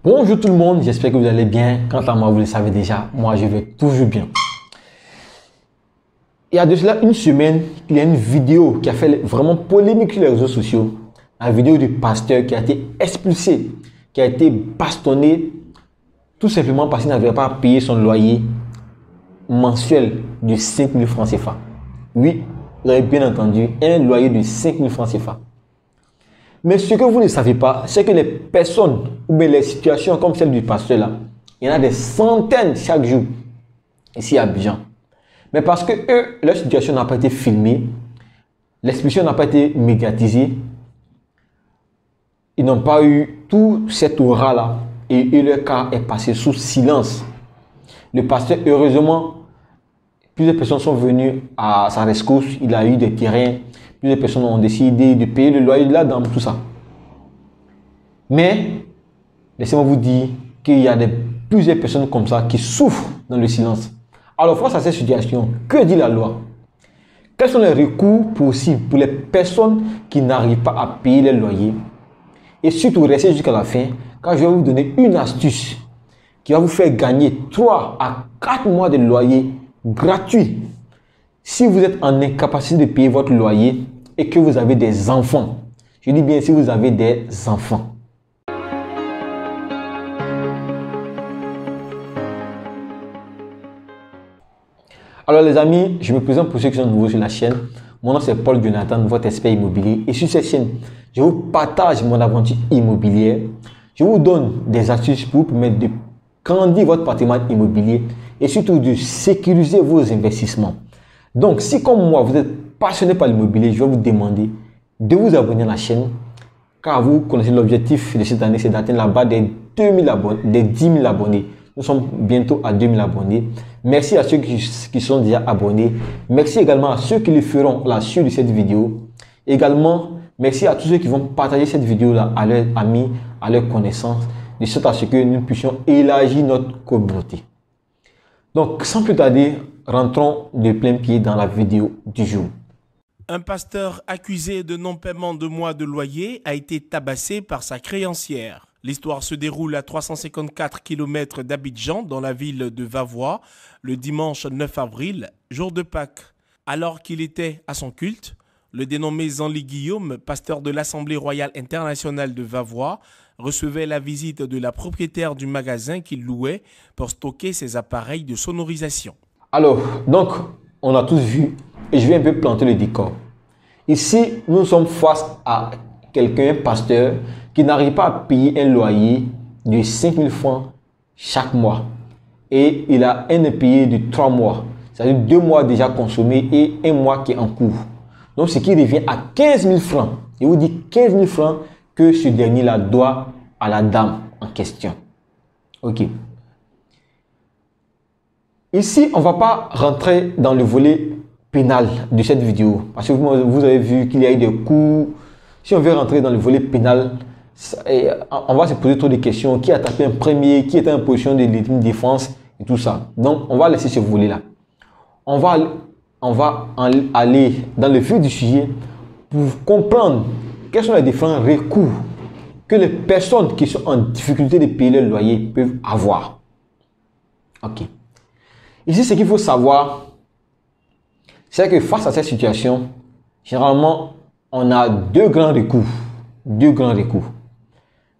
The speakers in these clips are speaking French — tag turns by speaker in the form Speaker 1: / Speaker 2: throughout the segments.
Speaker 1: Bonjour tout le monde, j'espère que vous allez bien. Quant à moi, vous le savez déjà, moi je vais toujours bien. Il y a de cela une semaine, il y a une vidéo qui a fait vraiment polémique sur les réseaux sociaux. La vidéo du pasteur qui a été expulsé, qui a été bastonné, tout simplement parce qu'il n'avait pas payé son loyer mensuel de 5 000 francs CFA. Oui, vous avez bien entendu, un loyer de 5 000 francs CFA. Mais ce que vous ne savez pas, c'est que les personnes ou bien les situations comme celle du pasteur là, il y en a des centaines chaque jour ici à Abidjan. Mais parce que eux, leur situation n'a pas été filmée, l'expulsion n'a pas été médiatisée, ils n'ont pas eu tout cet aura là et leur cas est passé sous silence. Le pasteur, heureusement, plusieurs personnes sont venues à sa rescousse, il a eu des terrains. Plusieurs personnes ont décidé de payer le loyer de la dame, tout ça. Mais, laissez-moi vous dire qu'il y a plusieurs personnes comme ça qui souffrent dans le silence. Alors, face à cette situation, que dit la loi? Quels sont les recours possibles pour les personnes qui n'arrivent pas à payer les loyers? Et surtout, restez jusqu'à la fin, car je vais vous donner une astuce qui va vous faire gagner 3 à 4 mois de loyer gratuit. Si vous êtes en incapacité de payer votre loyer et que vous avez des enfants, je dis bien si vous avez des enfants. Alors les amis, je me présente pour ceux qui sont nouveaux sur la chaîne. Mon nom c'est Paul Jonathan, votre expert immobilier. Et sur cette chaîne, je vous partage mon aventure immobilière. Je vous donne des astuces pour vous permettre de grandir votre patrimoine immobilier et surtout de sécuriser vos investissements. Donc, si comme moi, vous êtes passionné par l'immobilier, je vais vous demander de vous abonner à la chaîne, car vous connaissez l'objectif de cette année, c'est d'atteindre la barre des 10 000 abonnés. Nous sommes bientôt à 2 000 abonnés. Merci à ceux qui sont déjà abonnés. Merci également à ceux qui le feront à la suite de cette vidéo. Également, merci à tous ceux qui vont partager cette vidéo-là à leurs amis, à leurs connaissances, de sorte à ce que nous puissions élargir notre communauté. Donc, sans plus tarder, rentrons de plein pied dans la vidéo du jour.
Speaker 2: Un pasteur accusé de non-paiement de mois de loyer a été tabassé par sa créancière. L'histoire se déroule à 354 km d'Abidjan, dans la ville de Vavois, le dimanche 9 avril, jour de Pâques. Alors qu'il était à son culte, le dénommé Zanli Guillaume, pasteur de l'Assemblée royale internationale de Vavois, recevait la visite de la propriétaire du magasin qu'il louait pour stocker ses appareils de sonorisation.
Speaker 1: Alors, donc, on a tous vu, et je vais un peu planter le décor. Ici, nous sommes face à quelqu'un, pasteur, qui n'arrive pas à payer un loyer de 5 000 francs chaque mois. Et il a un impayé de 3 mois. C'est-à-dire 2 mois déjà consommés et 1 mois qui est en cours. Donc, ce qui revient à 15 000 francs. Il vous dit 15 000 francs que ce dernier-là doit à la dame en question. Ok. Ici, on ne va pas rentrer dans le volet pénal de cette vidéo. Parce que vous avez vu qu'il y a eu des coups. Si on veut rentrer dans le volet pénal, on va se poser trop de questions. Qui a tapé un premier? Qui était en position de légitime défense? Et tout ça. Donc, on va laisser ce volet-là. On va aller dans le vif du sujet pour comprendre quels sont les différents recours que les personnes qui sont en difficulté de payer leur loyer peuvent avoir. Ok. Ici, ce qu'il faut savoir, c'est que face à cette situation, généralement, on a 2 grands recours. 2 grands recours.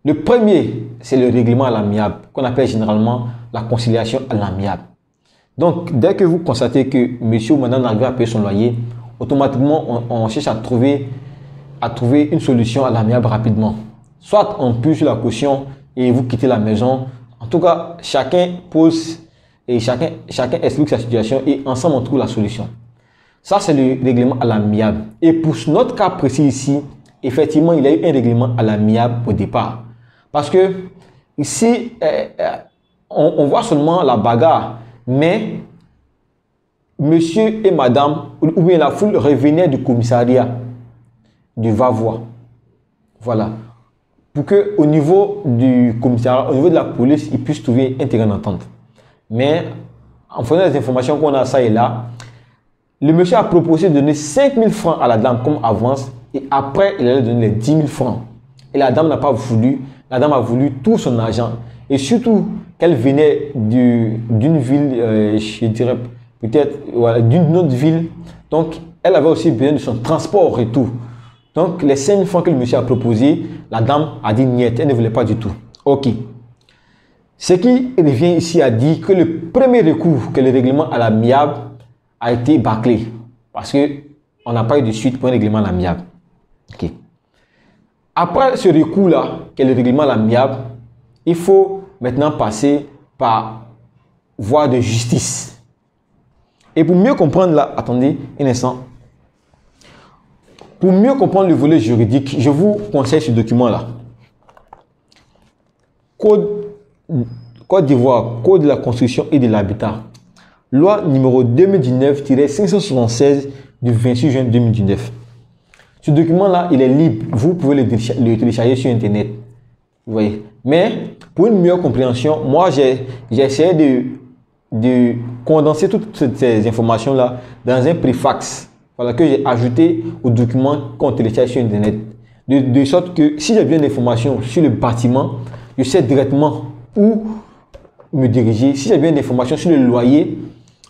Speaker 1: Le premier, c'est le règlement à l'amiable, qu'on appelle généralement la conciliation à l'amiable. Donc, dès que vous constatez que monsieur ou madame n'arrive pas à payer son loyer, automatiquement, on cherche à trouver une solution à l'amiable rapidement. Soit on pue sur la caution et vous quittez la maison. En tout cas, chacun pose et chacun explique sa situation et ensemble on trouve la solution. Ça, c'est le règlement à l'amiable. Et pour notre cas précis ici, effectivement, il y a eu un règlement à l'amiable au départ. Parce que ici, on voit seulement la bagarre, mais monsieur et madame, ou bien la foule revenait du commissariat du Vavois. Voilà. Pour qu'au niveau du commissariat, au niveau de la police, ils puissent trouver un terrain d'entente. Mais en faisant des informations qu'on a ça et là, le monsieur a proposé de donner 5 000 francs à la dame comme avance et après il allait donner les 10 000 francs. Et la dame n'a pas voulu la dame a voulu tout son argent. Et surtout qu'elle venait d'une ville, je dirais peut-être voilà, d'une autre ville. Donc, elle avait aussi besoin de son transport et tout. Donc, les 5 000 francs que le monsieur a proposé, la dame a dit niet, elle ne voulait pas du tout. Ok. Ce qui revient ici à dire que le premier recours, que le règlement à l'amiable a été bâclé. Parce qu'on n'a pas eu de suite pour un règlement à l'amiable. Ok. Après ce recours-là, qui est le règlement à l'amiable, il faut maintenant passer par voie de justice. Et pour mieux comprendre là, attendez un instant. Pour mieux comprendre le volet juridique, je vous conseille ce document-là. Côte d'Ivoire, Code de la construction et de l'habitat. Loi numéro 2019-576 du 26 juin 2019. Ce document-là, il est libre. Vous pouvez le télécharger sur Internet. Vous voyez. Mais pour une meilleure compréhension, moi, j'ai essayé de condenser toutes ces informations-là dans un préfax, voilà, que j'ai ajouté au document qu'on télécharge sur Internet. De sorte que si j'ai besoin d'informations sur le bâtiment, je sais directement où me diriger. Si j'ai besoin d'informations sur le loyer,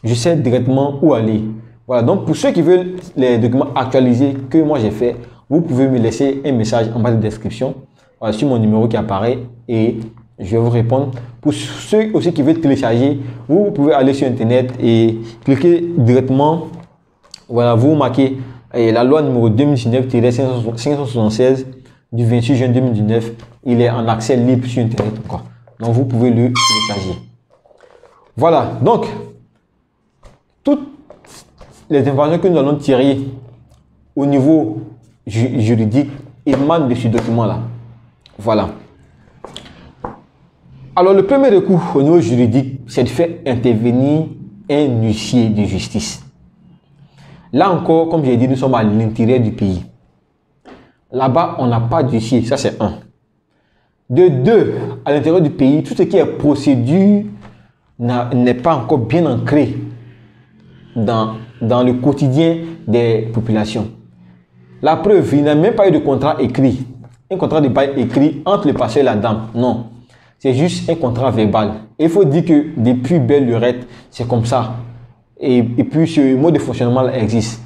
Speaker 1: je sais directement où aller. Voilà, donc pour ceux qui veulent les documents actualisés que moi j'ai fait, vous pouvez me laisser un message en bas de description, voilà, sur mon numéro qui apparaît et je vais vous répondre. Pour ceux aussi qui veulent télécharger, vous pouvez aller sur Internet et cliquer directement. Voilà, vous marquez la loi numéro 2019-576 du 28 juin 2019. Il est en accès libre sur Internet. Donc, vous pouvez le télécharger. Voilà, donc, toutes les informations que nous allons tirer au niveau juridique émanent de ce document-là. Voilà. Alors, le premier recours au niveau juridique, c'est de faire intervenir un huissier de justice. Là encore, comme j'ai dit, nous sommes à l'intérieur du pays. Là-bas, on n'a pas d'huissier. Ça, c'est un. De deux, à l'intérieur du pays, tout ce qui est procédure n'est pas encore bien ancré dans le quotidien des populations. La preuve, il n'y a même pas eu de contrat écrit. Un contrat de bail écrit entre le pasteur et la dame. Non. C'est juste un contrat verbal. Et il faut dire que depuis belle lurette, c'est comme ça. Et puis ce mode de fonctionnement existe.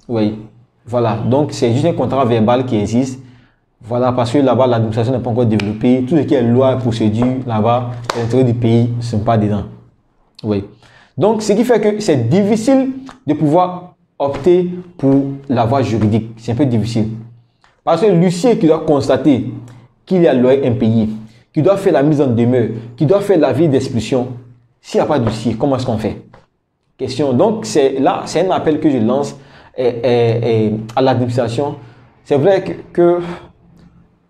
Speaker 1: Oui. Voilà. Donc c'est juste un contrat verbal qui existe. Voilà, parce que là-bas, l'administration n'est pas encore développée. Tout ce qui est loi et procédure, là-bas, à l'intérieur du pays, ne sont pas dedans. Oui. Donc, ce qui fait que c'est difficile de pouvoir opter pour la voie juridique. C'est un peu difficile. Parce que l'huissier qui doit constater qu'il y a loyer impayé, qui doit faire la mise en demeure, qui doit faire l'avis d'expulsion, s'il n'y a pas d'huissier, comment est-ce qu'on fait? Question. Donc, c'est un appel que je lance à l'administration. C'est vrai que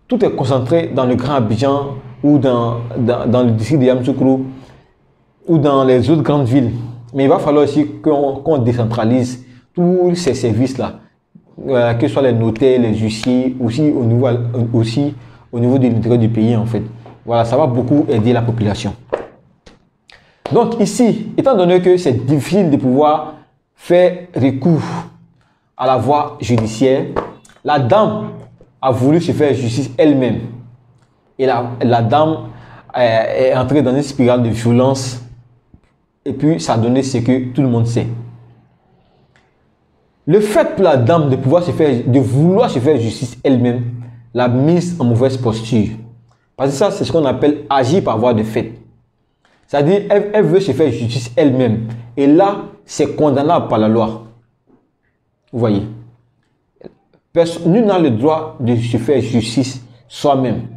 Speaker 1: tout est concentré dans le Grand Abidjan ou dans le district de Yamoussoukro ou dans les autres grandes villes. Mais il va falloir aussi qu'on décentralise tous ces services-là, que ce soit les notaires, les huissiers, aussi au niveau de l'intérieur du pays en fait. Voilà, ça va beaucoup aider la population. Donc ici, étant donné que c'est difficile de pouvoir faire recours à la voie judiciaire, la dame a voulu se faire justice elle-même. Et la dame est entrée dans une spirale de violence. Et puis, ça a donné ce que tout le monde sait. Le fait pour la dame de vouloir se faire justice elle-même, l'a mise en mauvaise posture. Parce que ça, c'est ce qu'on appelle agir par voie de fait. C'est-à-dire, elle veut se faire justice elle-même. Et là, c'est condamnable par la loi. Vous voyez. Nul n'a le droit de se faire justice soi-même.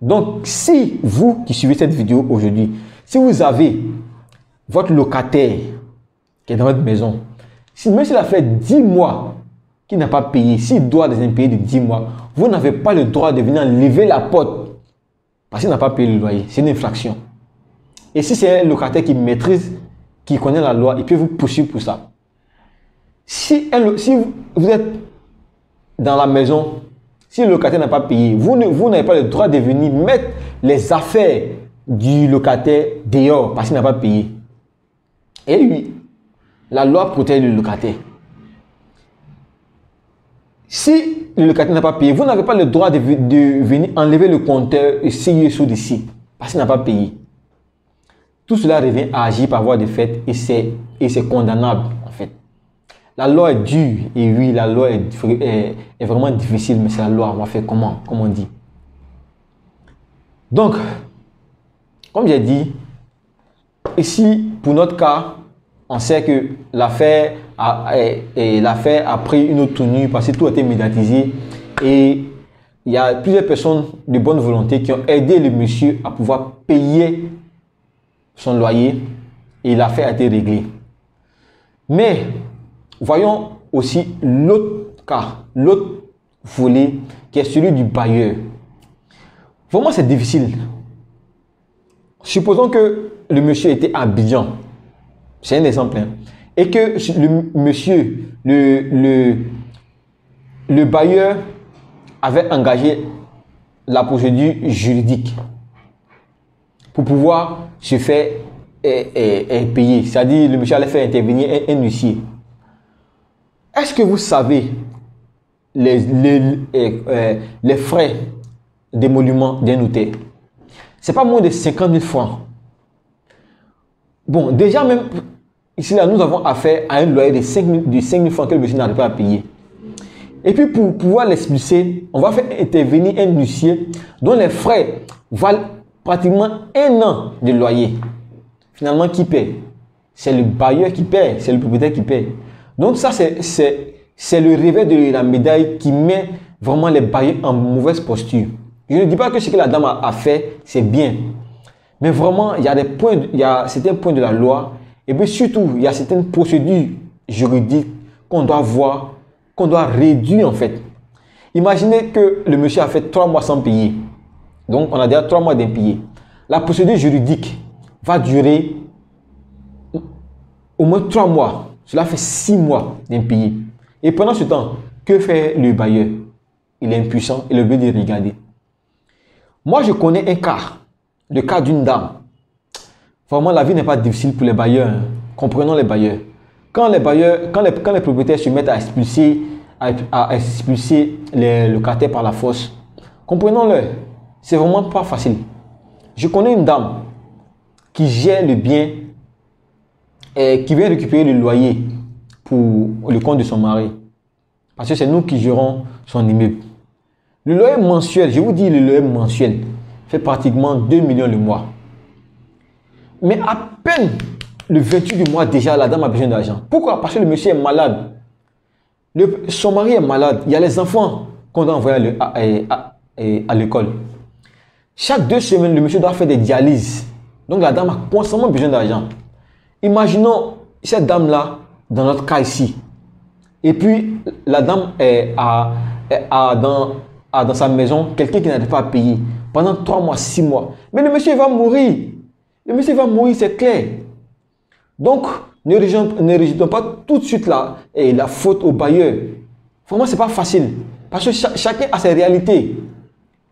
Speaker 1: Donc, si vous qui suivez cette vidéo aujourd'hui, si vous avez votre locataire qui est dans votre maison, même s'il a fait 10 mois qu'il n'a pas payé, s'il doit des impayés de 10 mois, vous n'avez pas le droit de venir lever la porte parce qu'il n'a pas payé le loyer. C'est une infraction. Et si c'est un locataire qui maîtrise, qui connaît la loi, il peut vous poursuivre pour ça. Si vous êtes dans la maison, si le locataire n'a pas payé, vous n'avez pas le droit de venir mettre les affaires du locataire dehors parce qu'il n'a pas payé. Et oui, la loi protège le locataire. Si le locataire n'a pas payé, vous n'avez pas le droit de venir enlever le compteur CISO d'ici parce qu'il n'a pas payé. Tout cela revient à agir par voie de fait et c'est condamnable en fait. La loi est dure et oui, la loi est vraiment difficile, mais c'est la loi. On va faire comment, comme on dit. Donc, comme j'ai dit, ici, pour notre cas, on sait que l'affaire a pris une autre tenue parce que tout a été médiatisé et il y a plusieurs personnes de bonne volonté qui ont aidé le monsieur à pouvoir payer son loyer et l'affaire a été réglée. Mais voyons aussi l'autre cas, l'autre volet qui est celui du bailleur. Vraiment, c'est difficile. Supposons que le monsieur était à Abidjan. C'est un exemple. Hein, et que le monsieur, le bailleur avait engagé la procédure juridique pour pouvoir se faire payer. C'est-à-dire, le monsieur allait faire intervenir un huissier. Est-ce que vous savez les frais d'émolument d'un notaire? Ce n'est pas moins de 50 000 francs. Bon, déjà même, ici là, nous avons affaire à un loyer de 5 000 francs que le monsieur n'arrive pas à payer. Et puis pour pouvoir l'expulser, on va faire intervenir un huissier dont les frais valent pratiquement 1 an de loyer. Finalement, qui paie? C'est le bailleur qui paie, c'est le propriétaire qui paie. Donc ça, c'est le revers de la médaille qui met vraiment les bailleurs en mauvaise posture. Je ne dis pas que ce que la dame a fait, c'est bien. Mais vraiment, il y a des points, il y a certains points de la loi. Et puis surtout, il y a certaines procédures juridiques qu'on doit voir, qu'on doit réduire en fait. Imaginez que le monsieur a fait 3 mois sans payer. Donc, on a déjà 3 mois d'impayé. La procédure juridique va durer au moins 3 mois. Cela fait 6 mois d'impayé. Et pendant ce temps, que fait le bailleur? Il est impuissant et le veut de regarder. Moi, je connais un cas, le cas d'une dame. Vraiment, la vie n'est pas difficile pour les bailleurs. Hein. Comprenons les bailleurs. Quand les propriétaires se mettent à expulser les locataires par la force, comprenons-le, c'est vraiment pas facile. Je connais une dame qui gère le bien et qui vient récupérer le loyer pour le compte de son mari. Parce que c'est nous qui gérons son immeuble. Le loyer mensuel, je vous dis, le loyer mensuel fait pratiquement 2 millions le mois. Mais à peine le 28 du mois, déjà, la dame a besoin d'argent. Pourquoi? Parce que le monsieur est malade. Son mari est malade. Il y a les enfants qu'on doit envoyer à l'école. Chaque 2 semaines, le monsieur doit faire des dialyses. Donc la dame a constamment besoin d'argent. Imaginons cette dame-là, dans notre cas ici. Et puis, la dame a dans sa maison quelqu'un qui n'arrive pas à payer pendant 3 mois, 6 mois. Mais le monsieur va mourir. Le monsieur va mourir, c'est clair. Donc, ne rejetons pas tout de suite la faute au bailleur. Vraiment, ce n'est pas facile. Parce que chacun a ses réalités.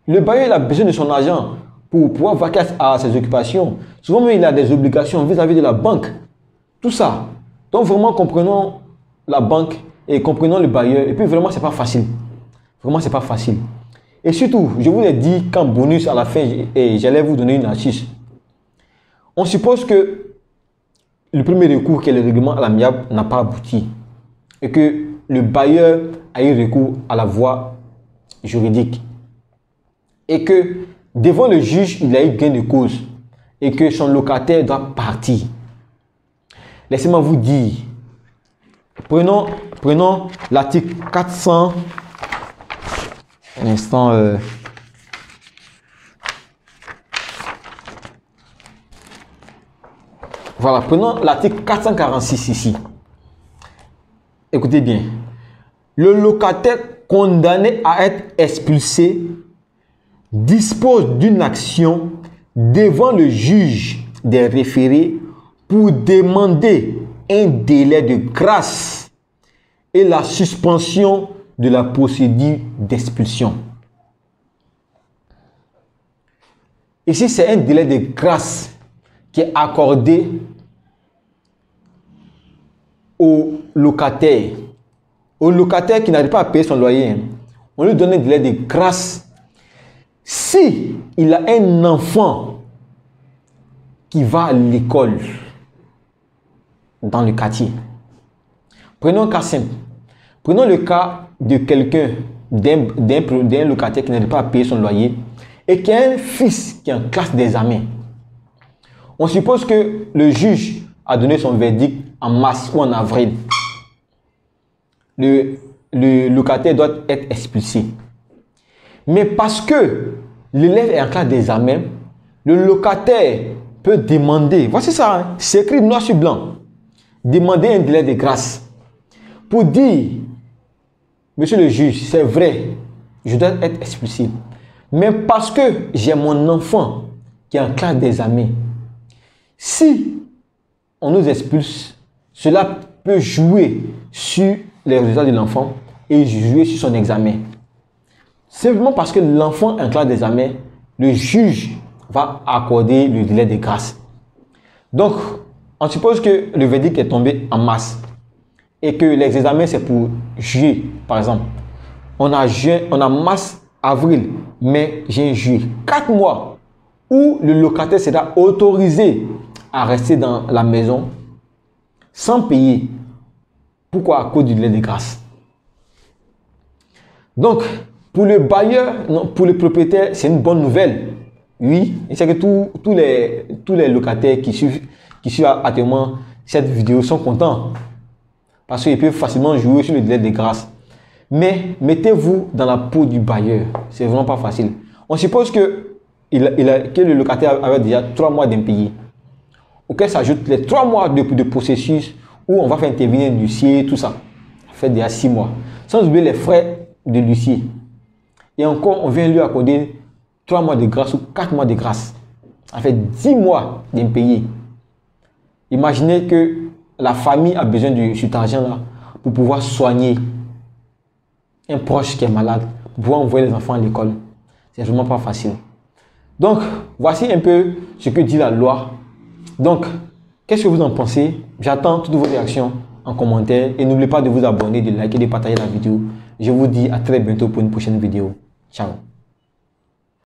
Speaker 1: Le bailleur il a besoin de son argent pour pouvoir vaquer à ses occupations. Souvent, même, il a des obligations vis-à-vis de la banque. Tout ça. Donc, vraiment, comprenons la banque et comprenons le bailleur. Et puis, vraiment, ce n'est pas facile. Vraiment, ce n'est pas facile. Et surtout, je vous l'ai dit qu'en bonus à la fin, j'allais vous donner une astuce. On suppose que le premier recours, qui est le règlement à l'amiable, n'a pas abouti. Et que le bailleur a eu recours à la voie juridique. Et que devant le juge, il a eu gain de cause. Et que son locataire doit partir. Laissez-moi vous dire. Prenons l'article 400. Un instant. Voilà, prenons l'article 446 ici. Écoutez bien. Le locataire condamné à être expulsé dispose d'une action devant le juge des référés pour demander un délai de grâce et la suspension de la procédure d'expulsion. Ici, c'est un délai de grâce qui est accordé au locataire au locataire qui n'arrive pas à payer son loyer, hein, on lui donne un délai de grâce. Si il a un enfant qui va à l'école dans le quartier, prenons un cas simple. Prenons le cas de quelqu'un, d'un locataire qui n'arrive pas à payer son loyer et qui a un fils qui est en classe d'examen. On suppose que le juge a donné son verdict en mars ou en avril. Le locataire doit être expulsé. Mais parce que l'élève est en classe d'examen, le locataire peut demander, voici ça, hein, c'est écrit noir sur blanc, demander un délai de grâce pour dire, monsieur le juge, c'est vrai, je dois être expulsé. Mais parce que j'ai mon enfant qui est en classe d'examen, si on nous expulse, cela peut jouer sur les résultats de l'enfant et jouer sur son examen. Simplement parce que l'enfant est en classe d'examen, le juge va accorder le délai de grâce. Donc, on suppose que le verdict est tombé en mars et que les examens c'est pour juillet, par exemple. On a mars, avril, mai, juin, juillet. 4 mois où le locataire sera autorisé à rester dans la maison sans payer. Pourquoi? À cause du délai de grâce. Donc, pour le bailleur, non, pour le propriétaire, c'est une bonne nouvelle. Oui, c'est que tous les locataires qui suivent actuellement cette vidéo sont contents. Parce qu'ils peuvent facilement jouer sur le délai de grâce. Mais mettez-vous dans la peau du bailleur. C'est vraiment pas facile. On suppose que le locataire avait déjà 3 mois d'impayé. Auquel s'ajoutent les 3 mois de processus où on va faire intervenir l'huissier, tout ça. Ça fait déjà 6 mois. Sans oublier les frais de l'huissier. Et encore, on vient lui accorder 3 mois de grâce ou 4 mois de grâce. Ça fait 10 mois d'impayé. Imaginez que la famille a besoin de cet argent-là pour pouvoir soigner un proche qui est malade, pour pouvoir envoyer les enfants à l'école. C'est vraiment pas facile. Donc, voici un peu ce que dit la loi. Donc, qu'est-ce que vous en pensez? J'attends toutes vos réactions en commentaire et n'oubliez pas de vous abonner, de liker, de partager la vidéo. Je vous dis à très bientôt pour une prochaine vidéo. Ciao.